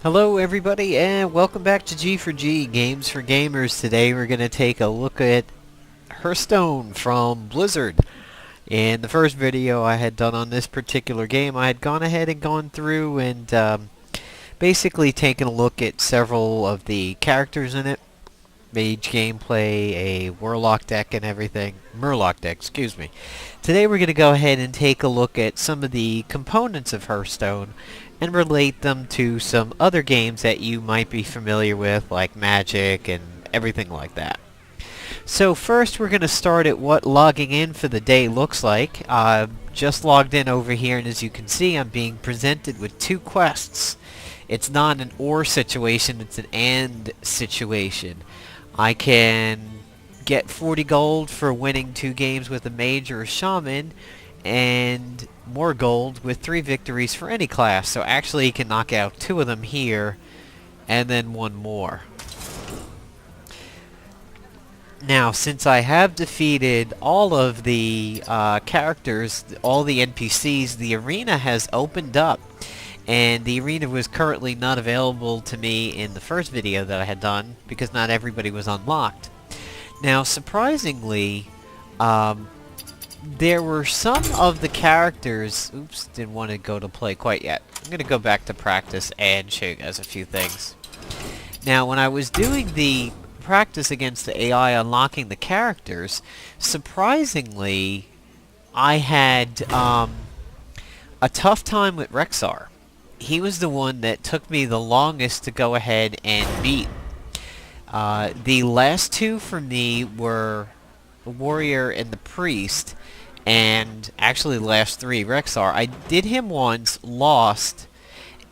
Hello everybody and welcome back to G4G, Games for Gamers. Today we're going to take a look at Hearthstone from Blizzard. In the first video I had done on this particular game, I had gone ahead and gone through and basically taken a look at several of the characters in it. Mage gameplay, a Warlock deck and everything. Murloc deck, excuse me. Today we're going to go ahead and take a look at some of the components of Hearthstone and relate them to some other games that you might be familiar with, like Magic and everything like that. So first we're going to start at what logging in for the day looks like. Just logged in over here, and as you can see I'm being presented with two quests. It's not an or situation, it's an and situation. I can get 40 gold for winning 2 games with a mage or a shaman, and more gold with 3 victories for any class. So actually you can knock out 2 of them here, and then 1 more. Now, since I have defeated all of the characters, all the NPCs, the arena has opened up. And the arena was currently not available to me in the first video that I had done, because not everybody was unlocked. Now, surprisingly, there were some of the characters... Oops, didn't want to go to play quite yet. I'm going to go back to practice and show you guys a few things. Now, when I was doing the practice against the AI unlocking the characters, surprisingly, I had a tough time with Rexxar. He was the one that took me the longest to go ahead and beat. The last 2 for me were the Warrior and the Priest, and actually the last 3, Rexxar. I did him once, lost,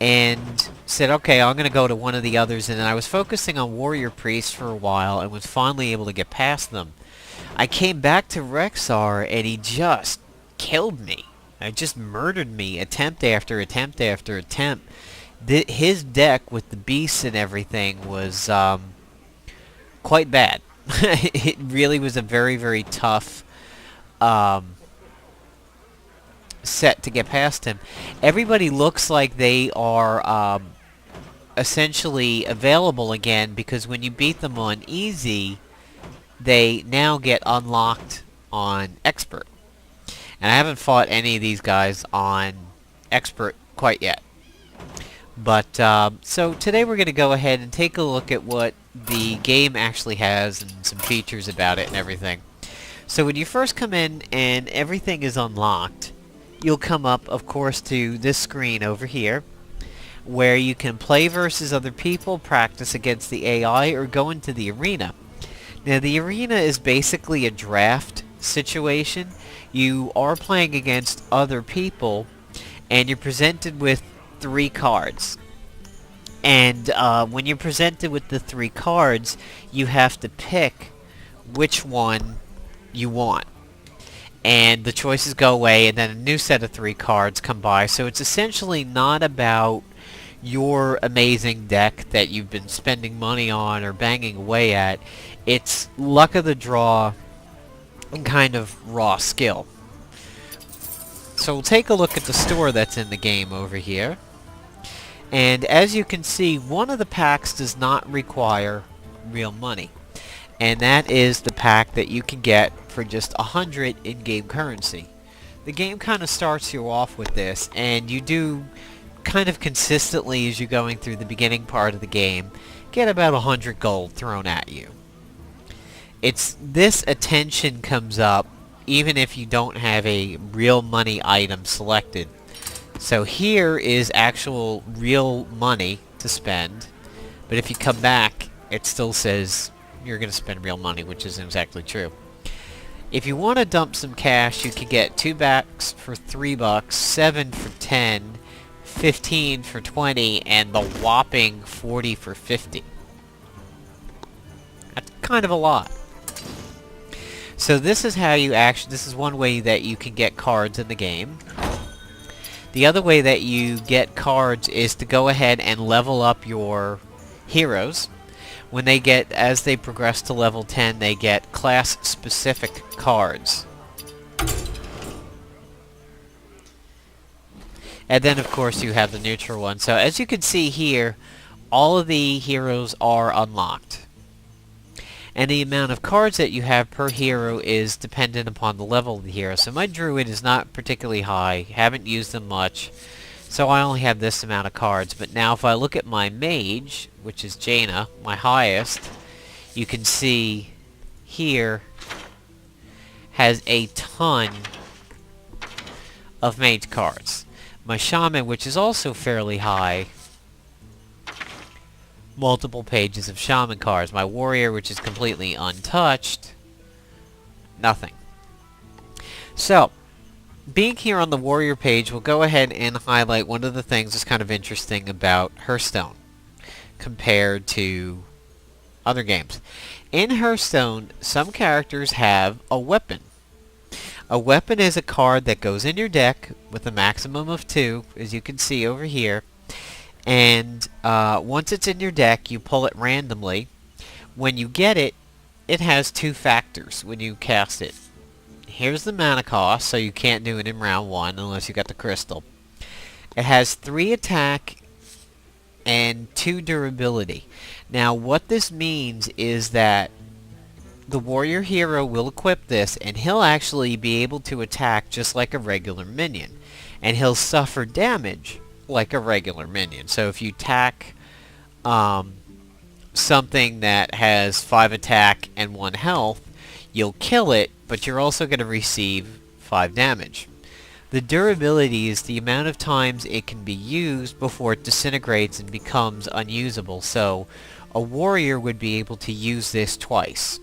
and said, okay, I'm going to go to one of the others, and then I was focusing on Warrior Priest for a while and was finally able to get past them. I came back to Rexxar, and he just killed me. It just murdered me, attempt after attempt after attempt. His deck with the beasts and everything was quite bad. It really was a very, very tough set to get past him. Everybody looks like they are essentially available again, because when you beat them on easy, they now get unlocked on expert. And I haven't fought any of these guys on expert quite yet. But, so today we're going to go ahead and take a look at what the game actually has and some features about it and everything. So when you first come in and everything is unlocked, you'll come up, of course, to this screen over here, where you can play versus other people, practice against the AI, or go into the arena. Now, the arena is basically a draft situation. You are playing against other people, and you're presented with 3 cards. And when you're presented with the 3 cards, you have to pick which one you want. And the choices go away, and then a new set of 3 cards come by. So it's essentially not about your amazing deck that you've been spending money on or banging away at. It's luck of the draw and kind of raw skill. So we'll take a look at the store that's in the game over here. And as you can see, one of the packs does not require real money. And that is the pack that you can get for just 100 in-game currency. The game kind of starts you off with this, and you do kind of consistently, as you're going through the beginning part of the game, get about 100 gold thrown at you. It's this attention comes up even if you don't have a real money item selected. So here is actual real money to spend, but if you come back, it still says you're going to spend real money, which isn't exactly true. If you want to dump some cash, you can get 2 packs for $3, 7 for 10, 15 for 20, and the whopping 40 for 50. That's kind of a lot. So this is how you this is one way that you can get cards in the game. The other way that you get cards is to go ahead and level up your heroes. When they get, as they progress to level 10, they get class-specific cards. And then, of course, you have the neutral one. So as you can see here, all of the heroes are unlocked. And the amount of cards that you have per hero is dependent upon the level of the hero. So my druid is not particularly high, haven't used them much, so I only have this amount of cards. But now if I look at my mage, which is Jaina, my highest, you can see here has a ton of mage cards. My shaman, which is also fairly high, multiple pages of shaman cards. My warrior, which is completely untouched, nothing. So, being here on the warrior page, we'll go ahead and highlight one of the things that's kind of interesting about Hearthstone compared to other games. In Hearthstone, some characters have a weapon. A weapon is a card that goes in your deck with a maximum of 2, as you can see over here. And once it's in your deck, you pull it randomly. When you get it, it has 2 factors when you cast it. Here's the mana cost, so you can't do it in round 1 unless you got the crystal. It has 3 attack and 2 durability. Now what this means is that the warrior hero will equip this, and he'll actually be able to attack just like a regular minion. And he'll suffer damage like a regular minion. So if you attack something that has 5 attack and 1 health, you'll kill it, but you're also going to receive 5 damage. The durability is the amount of times it can be used before it disintegrates and becomes unusable. So a warrior would be able to use this twice.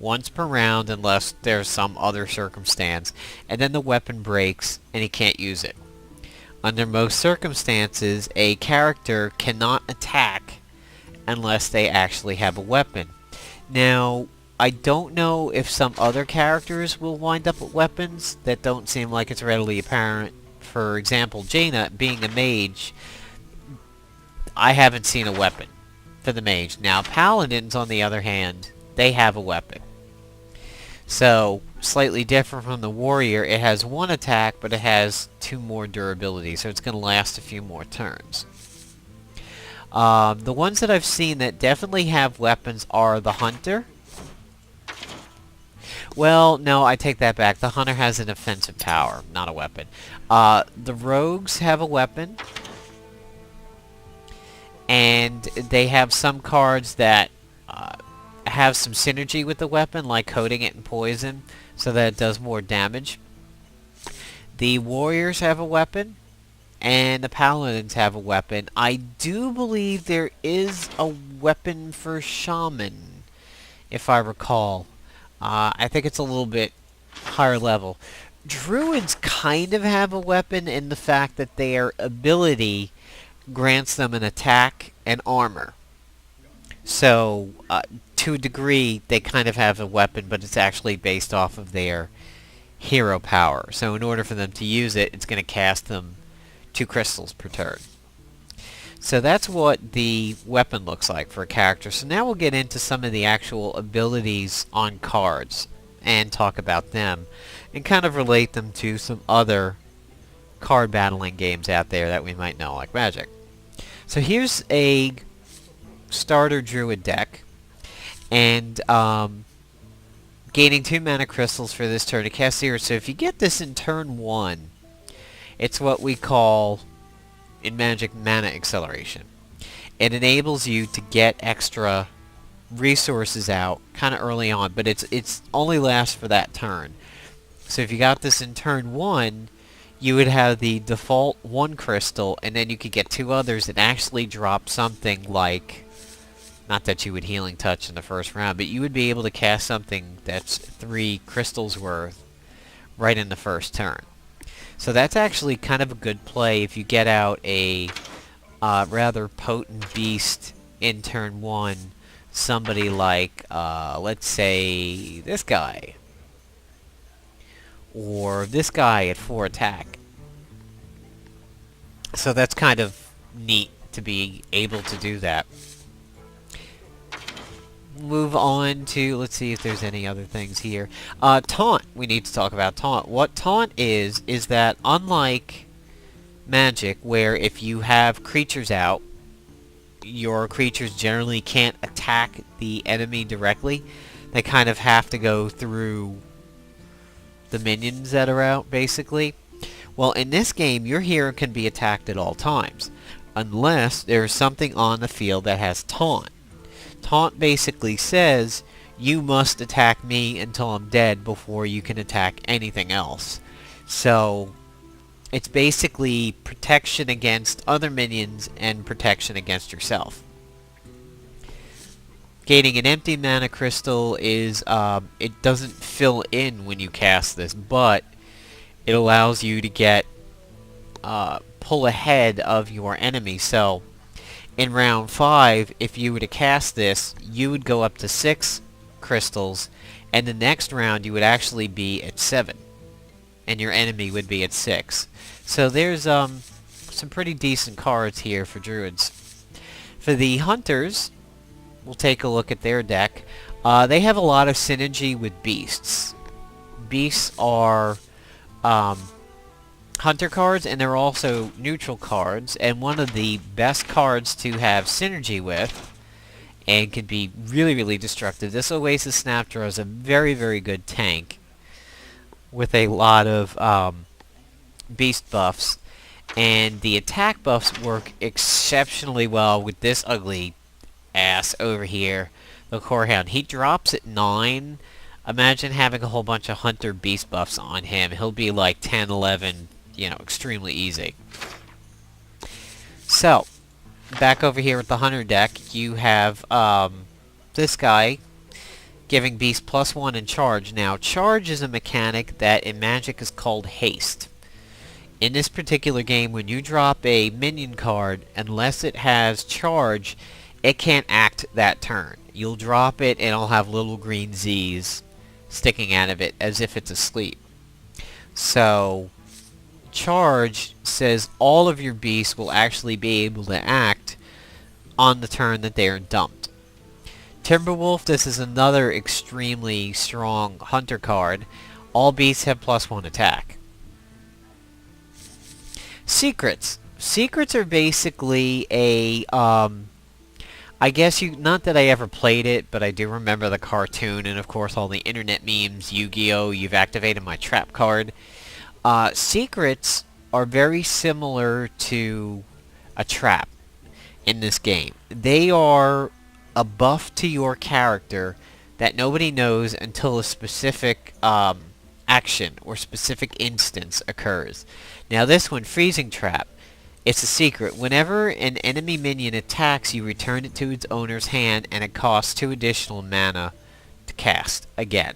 Once per round unless there's some other circumstance, and then the weapon breaks and he can't use it. Under most circumstances, a character cannot attack unless they actually have a weapon. Now, I don't know if some other characters will wind up with weapons. That don't seem like it's readily apparent. For example, Jaina, being a mage, I haven't seen a weapon for the mage. Now, paladins, on the other hand, they have a weapon. So, slightly different from the warrior, it has 1 attack, but it has 2 more durability, so it's going to last a few more turns. The ones that I've seen that definitely have weapons are the hunter. Well, no, I take that back. The hunter has an offensive power, not a weapon. The rogues have a weapon, and they have some cards that have some synergy with the weapon, like coating it in poison, so that it does more damage. The warriors have a weapon, and the paladins have a weapon. I do believe there is a weapon for shaman, if I recall. I think it's a little bit higher level. Druids kind of have a weapon in the fact that their ability grants them an attack and armor. So, to a degree, they kind of have a weapon, but it's actually based off of their hero power. So in order for them to use it, it's going to cast them 2 crystals per turn. So that's what the weapon looks like for a character. So now we'll get into some of the actual abilities on cards and talk about them and kind of relate them to some other card battling games out there that we might know, like Magic. So here's a starter druid deck, and gaining 2 mana crystals for this turn to cast 0. So if you get this in turn 1, it's what we call in Magic mana acceleration. It enables you to get extra resources out kind of early on, but it's only lasts for that turn. So if you got this in turn 1, you would have the default 1 crystal, and then you could get 2 others that actually drop something like, not that you would healing touch in the first round, but you would be able to cast something that's 3 crystals worth right in the first turn. So that's actually kind of a good play if you get out a rather potent beast in turn 1. Somebody like, let's say, this guy. Or this guy at 4 attack. So that's kind of neat to be able to do that. Move on to, let's see if there's any other things here. Taunt. We need to talk about Taunt. What Taunt is that unlike magic where if you have creatures out, your creatures generally can't attack the enemy directly. They kind of have to go through the minions that are out, basically. Well, in this game, your hero can be attacked at all times, unless there's something on the field that has taunt. Taunt basically says, you must attack me until I'm dead before you can attack anything else. So, it's basically protection against other minions and protection against yourself. Gaining an empty mana crystal is, it doesn't fill in when you cast this, but it allows you to get, pull ahead of your enemy. So, in round 5, if you were to cast this, you would go up to 6 crystals, and the next round you would actually be at 7, and your enemy would be at 6. So there's, some pretty decent cards here for druids. For the hunters, we'll take a look at their deck. They have a lot of synergy with beasts. Beasts are hunter cards, and they're also neutral cards, and one of the best cards to have synergy with, and can be really, really destructive. This Oasis Snapdraw is a very, very good tank with a lot of beast buffs, and the attack buffs work exceptionally well with this ugly ass over here, the Corehound. He drops at 9. Imagine having a whole bunch of hunter beast buffs on him. He'll be like 10, 11, you know, extremely easy. So, back over here with the hunter deck, you have this guy giving beast +1 in charge. Now, charge is a mechanic that in Magic is called haste. In this particular game, when you drop a minion card, unless it has charge, it can't act that turn. You'll drop it and it'll have little green Z's sticking out of it as if it's asleep. So, charge says all of your beasts will actually be able to act on the turn that they are dumped. Timberwolf, this is another extremely strong hunter card. All beasts have +1 attack. Secrets. Secrets are basically a, I guess not that I ever played it, but I do remember the cartoon and of course all the internet memes, Yu-Gi-Oh! You've activated my trap card. Secrets are very similar to a trap in this game. They are a buff to your character that nobody knows until a specific action or specific instance occurs. Now this one, Freezing Trap, it's a secret. Whenever an enemy minion attacks, you return it to its owner's hand and it costs 2 additional mana to cast again.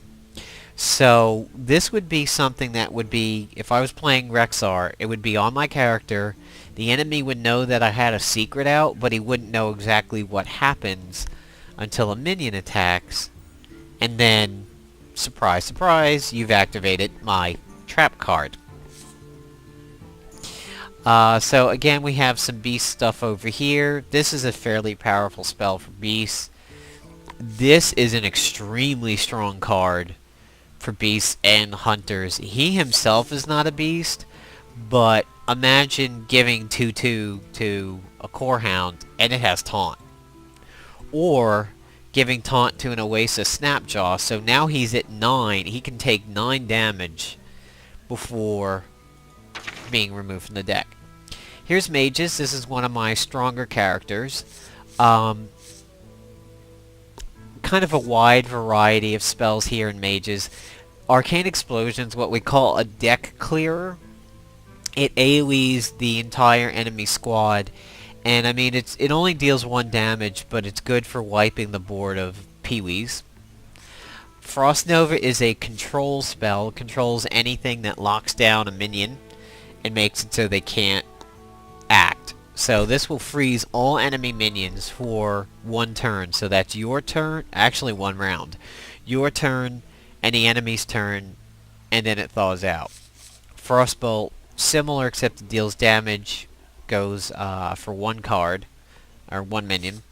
So this would be something that would be, if I was playing Rexar, it would be on my character. The enemy would know that I had a secret out, but he wouldn't know exactly what happens until a minion attacks. And then, surprise, surprise, you've activated my trap card. So again, we have some beast stuff over here. This is a fairly powerful spell for beasts. This is an extremely strong card for beasts and hunters. He himself is not a beast, but imagine giving 2/2 to a Corehound and it has taunt. Or giving taunt to an Oasis Snapjaw, so now he's at 9. He can take 9 damage before being removed from the deck. Here's Mages. This is one of my stronger characters. Kind of a wide variety of spells here in Mages. Arcane Explosion's what we call a deck clearer. It AoEs the entire enemy squad, and I mean it only deals 1 damage, but it's good for wiping the board of peewees. Frost Nova is a control spell. Controls anything that locks down a minion and makes it so they can't act. So this will freeze all enemy minions for 1 turn. So that's your turn, actually 1 round. Your turn and the enemy's turn, and then it thaws out. Frostbolt, similar except it deals damage, goes for 1 card, or 1 minion.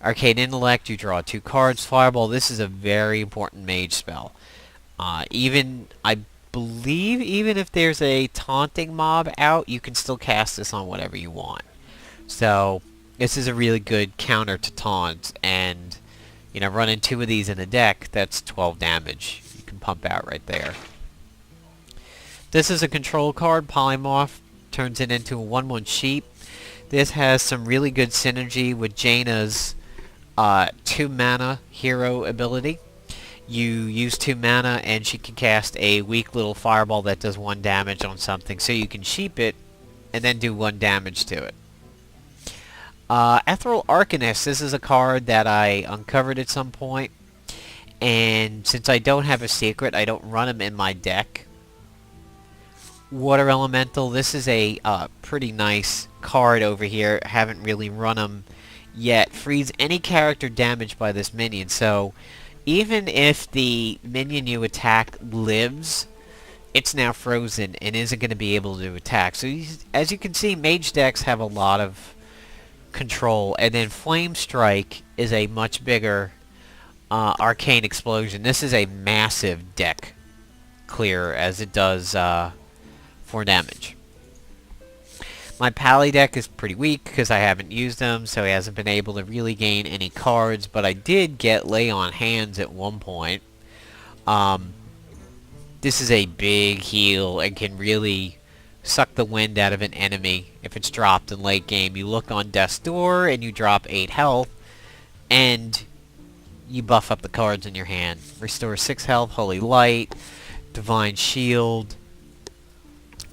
Arcane Intellect, you draw 2 cards. Fireball, this is a very important mage spell. Even, I believe even if there's a taunting mob out, you can still cast this on whatever you want. So this is a really good counter to taunts, and you know, running 2 of these in a deck, that's 12 damage you can pump out right there. This is a control card, Polymorph, turns it into a 1/1 sheep. This has some really good synergy with Jaina's 2 mana hero ability. You use 2 mana and she can cast a weak little fireball that does 1 damage on something, so you can sheep it and then do 1 damage to it. Ethereal Arcanist, this is a card that I uncovered at some point, and since I don't have a secret, I don't run them in my deck. Water Elemental, this is a pretty nice card over here. Haven't really run them yet. Frees any character damaged by this minion, so even if the minion you attack lives, it's now frozen and isn't going to be able to attack. So as you can see, mage decks have a lot of control, and then Flame Strike is a much bigger Arcane Explosion. This is a massive deck clear, as it does 4 damage. My Pally deck is pretty weak because I haven't used them, so he hasn't been able to really gain any cards, but I did get Lay on Hands at one point. This is a big heal and can really suck the wind out of an enemy if it's dropped in late game. You look on Death's Door and you drop 8 health, and you buff up the cards in your hand. Restore 6 health, Holy Light, Divine Shield,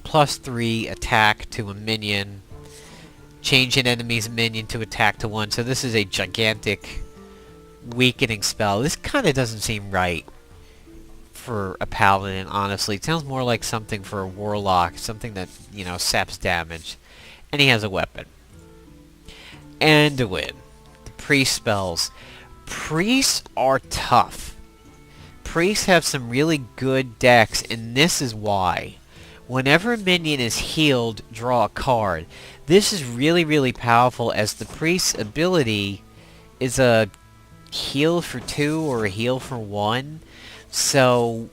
+3 attack to a minion, change an enemy's minion to attack to 1. So this is a gigantic weakening spell. This kind of doesn't seem right for a paladin, honestly. It sounds more like something for a warlock, something that, you know, saps damage. And he has a weapon. And a win. The priest spells. Priests are tough. Priests have some really good decks, and this is why. Whenever a minion is healed, draw a card. This is really, really powerful, as the priest's ability is a heal for 2 or a heal for 1. So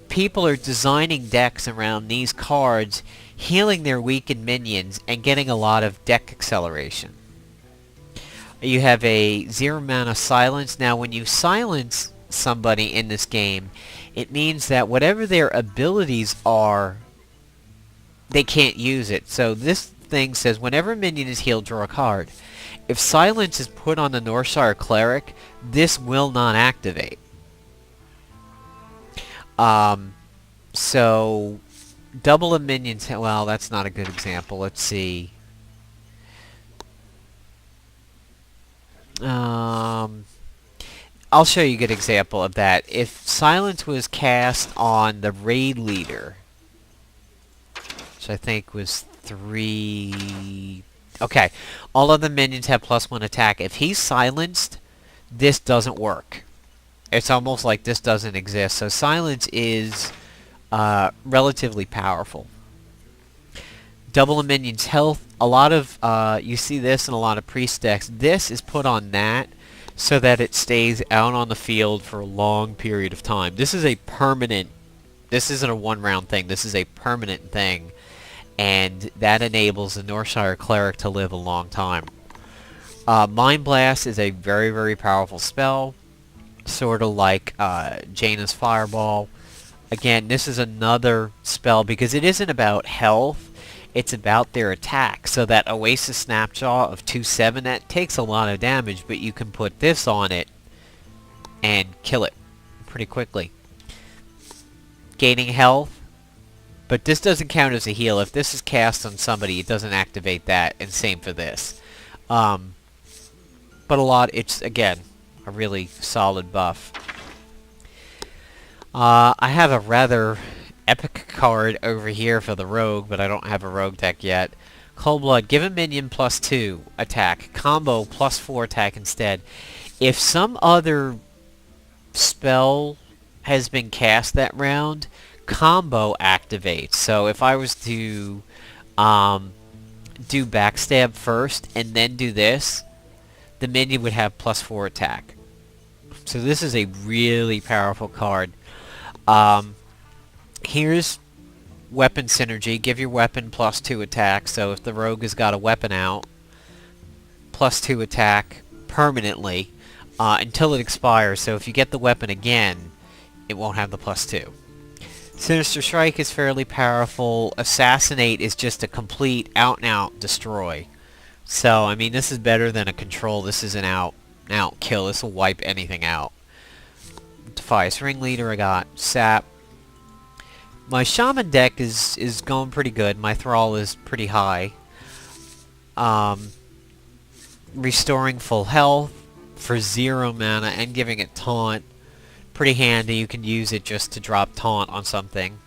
people are designing decks around these cards, healing their weakened minions, and getting a lot of deck acceleration. You have a 0 mana silence. Now when you silence somebody in this game, it means that whatever their abilities are, they can't use it. So this thing says whenever a minion is healed, draw a card. If silence is put on the Northshire Cleric, this will not activate. So double a minion's... Well, that's not a good example. Let's see. I'll show you a good example of that. If silence was cast on the raid leader, which I think was 3... Okay, all of the minions have +1 attack. If he's silenced, this doesn't work. It's almost like this doesn't exist. So silence is relatively powerful. Double a minion's health. A lot of, you see this in a lot of priest decks. This is put on that so that it stays out on the field for a long period of time. This is a permanent, this isn't a 1-round thing. This is a permanent thing. And that enables the Northshire Cleric to live a long time. Mind Blast is a very, very powerful spell. Sort of like Jaina's Fireball. Again, this is another spell because it isn't about health. It's about their attack. So that Oasis Snapjaw of 2/7, that takes a lot of damage, but you can put this on it and kill it pretty quickly. Gaining health. But this doesn't count as a heal. If this is cast on somebody, it doesn't activate that, and same for this. But it's, again, a really solid buff. I have a rather epic card over here for the rogue, but I don't have a rogue deck yet. Cold Blood, give a minion +2 attack. Combo +4 attack instead. If some other spell has been cast that round, combo activates. So if I was to do Backstab first and then do this, the minion would have +4 attack. So this is a really powerful card. Here's weapon synergy. Give your weapon +2 attack. So if the rogue has got a weapon out, +2 attack permanently until it expires. So if you get the weapon again, it won't have the +2. Sinister Strike is fairly powerful. Assassinate is just a complete out-and-out destroy. So, I mean, this is better than a control. This is an out kill. This will wipe anything out. Defias Ringleader, I got Sap. My Shaman deck is going pretty good. My Thrall is pretty high. Restoring full health for 0 mana and giving it Taunt. Pretty handy. You can use it just to drop Taunt on something.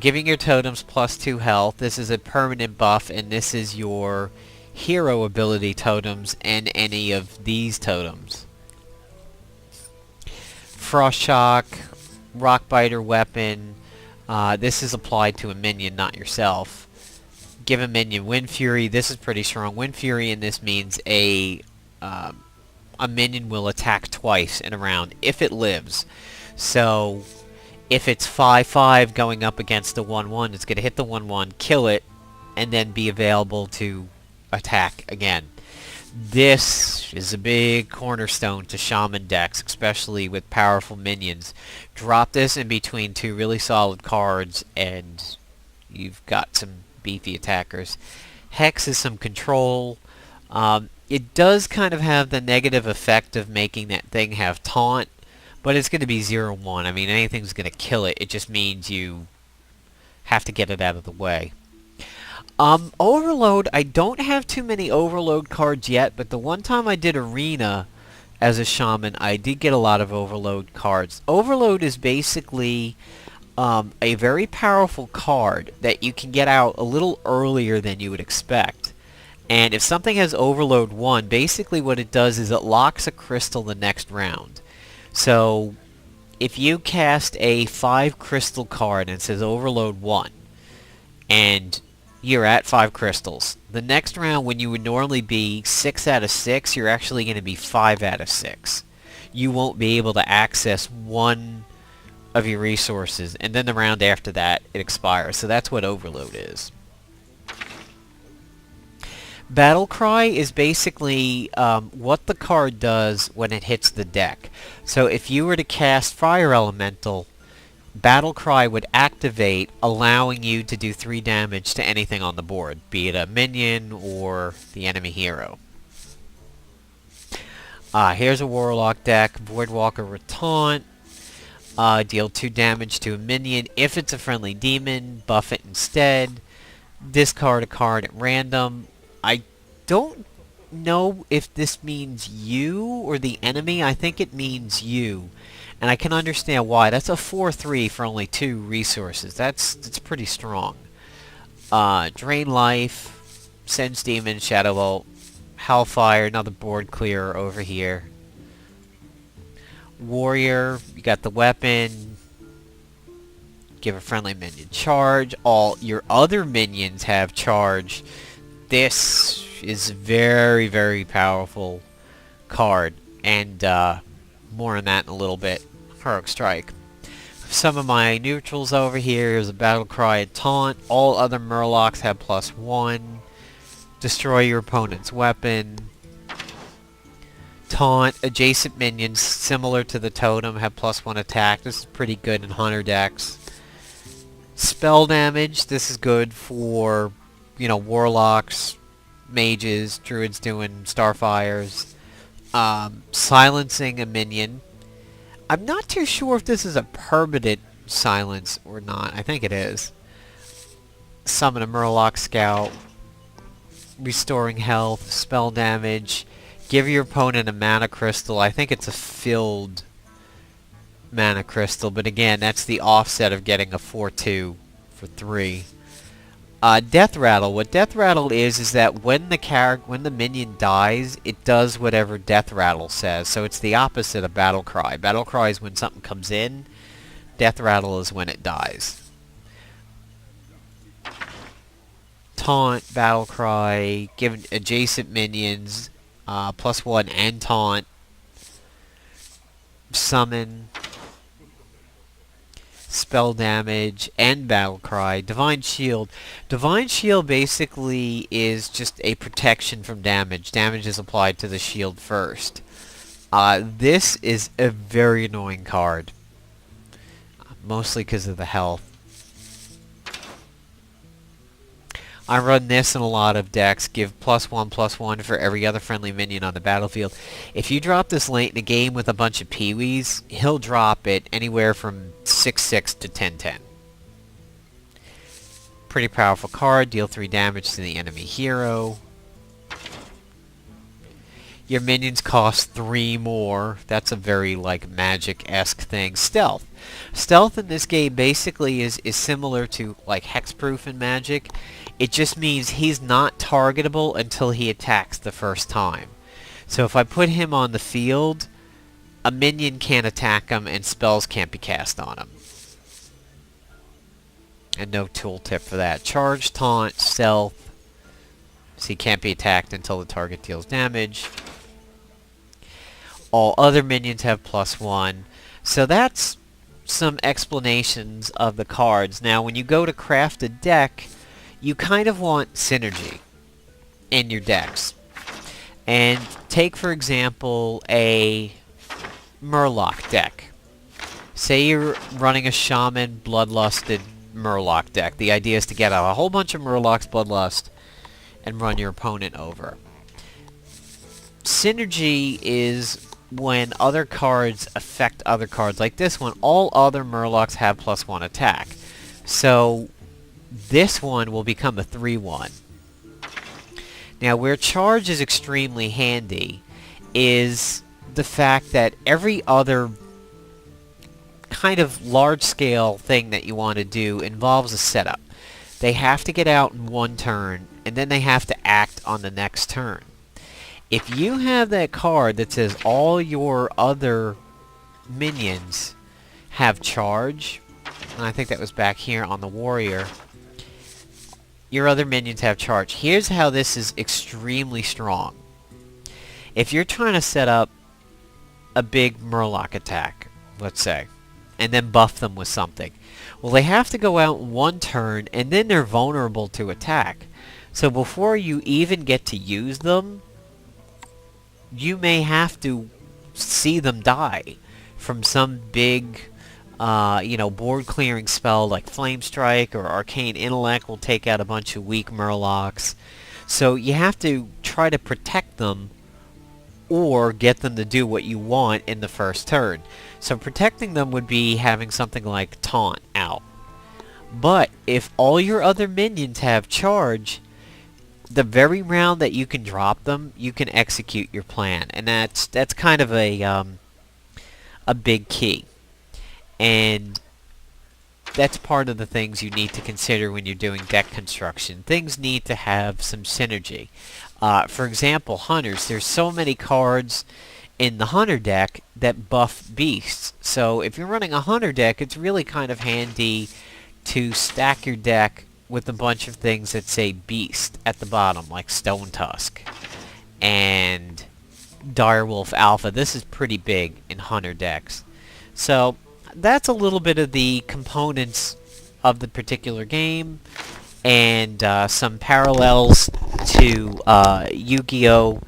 Giving your totems +2 health. This is a permanent buff, and this is your hero ability totems and any of these totems. Frost Shock, Rockbiter weapon. This is applied to a minion, not yourself. Give a minion Wind Fury. This is pretty strong. Wind Fury in this means a minion will attack twice in a round if it lives. So if it's 5/5 going up against the 1/1, it's going to hit the 1/1, kill it, and then be available to attack again. This is a big cornerstone to Shaman decks, especially with powerful minions. Drop this in between 2 really solid cards, and you've got some beefy attackers. Hex is some control. It does kind of have the negative effect of making that thing have Taunt, but it's going to be 0/1. I mean, anything's going to kill it. It just means you have to get it out of the way. Overload, I don't have too many Overload cards yet, but the one time I did Arena as a Shaman, I did get a lot of Overload cards. Overload is basically a very powerful card that you can get out a little earlier than you would expect. And if something has Overload 1, basically what it does is it locks a crystal the next round. So if you cast a 5 crystal card and it says Overload 1, and you're at 5 crystals, the next round when you would normally be 6 out of 6, you're actually going to be 5 out of 6. You won't be able to access one of your resources, and then the round after that, it expires. So that's what Overload is. Battle Cry is basically what the card does when it hits the deck. So if you were to cast Fire Elemental, Battle Cry would activate, allowing you to do 3 damage to anything on the board, be it a minion or the enemy hero. Here's a Warlock deck. Voidwalker with Taunt. Deal 2 damage to a minion. If it's a friendly demon, buff it instead. Discard a card at random. I don't know if this means you or the enemy. I think it means you. And I can understand why. That's a 4/3 for only 2 resources. That's pretty strong. Drain life. Sends demon. Shadow Bolt. Hellfire. Another board clearer over here. Warrior. You got the weapon. Give a friendly minion charge. All your other minions have charge. This is very, very powerful card, and more on that in a little bit. Heroic Strike. Some of my neutrals over here is a Battle Cry and Taunt. All other Murlocs have +1. Destroy your opponent's weapon. Taunt. Adjacent minions, similar to the totem, have +1 attack. This is pretty good in Hunter decks. Spell damage. This is good for, you know, Warlocks, Mages, Druids doing Starfires. Silencing a minion. I'm not too sure if this is a permanent silence or not. I think it is. Summon a Murloc Scout. Restoring health. Spell damage. Give your opponent a mana crystal. I think it's a filled mana crystal, but again, that's the offset of getting a 4/2 for 3. Death Rattle. What Death Rattle is that when the minion dies, it does whatever Death Rattle says. So it's the opposite of Battle Cry. Battle Cry is when something comes in. Death Rattle is when it dies. Taunt, Battle Cry, give adjacent minions +1 and Taunt. Summon. spell damage, and battle cry. Divine Shield. Divine Shield basically is just a protection from damage. Damage is applied to the shield first. This is a very annoying card. Mostly because of the health. I run this in a lot of decks. Give +1/+1 for every other friendly minion on the battlefield. If you drop this late in a game with a bunch of peewees, he'll drop it anywhere from 6/6 to 10/10. Pretty powerful card. Deal 3 damage to the enemy hero. Your minions cost 3 more. That's a very, like, Magic-esque thing. Stealth. Stealth in this game basically is similar to, like, Hexproof in Magic. It just means he's not targetable until he attacks the first time. So if I put him on the field, a minion can't attack him and spells can't be cast on him. And no tooltip for that. Charge, taunt, stealth. So he can't be attacked until the target deals damage. All other minions have +1. So that's some explanations of the cards. Now when you go to craft a deck, you kind of want synergy in your decks. And take, for example, a Murloc deck. Say you're running a Shaman Bloodlusted Murloc deck. The idea is to get out a whole bunch of Murlocs Bloodlust and run your opponent over. Synergy is when other cards affect other cards. Like this one, all other Murlocs have +1 attack. So this one will become a 3/1. Now, where charge is extremely handy is the fact that every other kind of large-scale thing that you want to do involves a setup. They have to get out in one turn, and then they have to act on the next turn. If you have that card that says all your other minions have charge, and I think that was back here on the warrior, your other minions have charge. Here's how this is extremely strong. If you're trying to set up a big Murloc attack, let's say, and then buff them with something, well, they have to go out in one turn, and then they're vulnerable to attack. So before you even get to use them, you may have to see them die from some big board clearing spell like Flame Strike or Arcane Intellect will take out a bunch of weak Murlocs. So you have to try to protect them or get them to do what you want in the first turn. So protecting them would be having something like Taunt out. But if all your other minions have charge, the very round that you can drop them, you can execute your plan. And that's kind of a big key. And that's part of the things you need to consider when you're doing deck construction. Things need to have some synergy. For example, hunters. There's so many cards in the hunter deck that buff beasts. So if you're running a hunter deck, it's really kind of handy to stack your deck with a bunch of things that say beast at the bottom, like Stone Tusk and Direwolf Alpha. This is pretty big in hunter decks. So that's a little bit of the components of the particular game, and some parallels to Yu-Gi-Oh!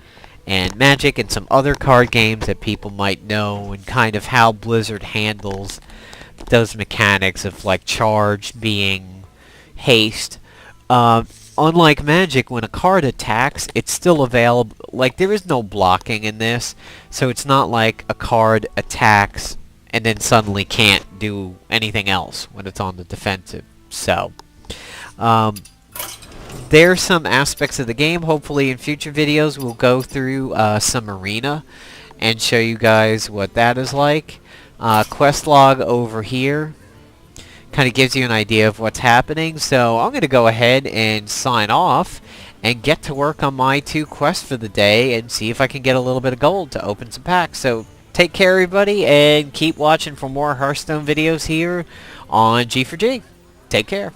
And Magic and some other card games that people might know, and kind of how Blizzard handles those mechanics of like charge being haste. Unlike Magic, when a card attacks, it's still available. Like, there is no blocking in this, so it's not like a card attacks and then suddenly can't do anything else when it's on the defensive. So, there's some aspects of the game. Hopefully in future videos we'll go through some arena and show you guys what that is like. Quest log over here kind of gives you an idea of what's happening. So I'm going to go ahead and sign off and get to work on my 2 quests for the day and see if I can get a little bit of gold to open some packs. So take care, everybody, and keep watching for more Hearthstone videos here on G4G. Take care.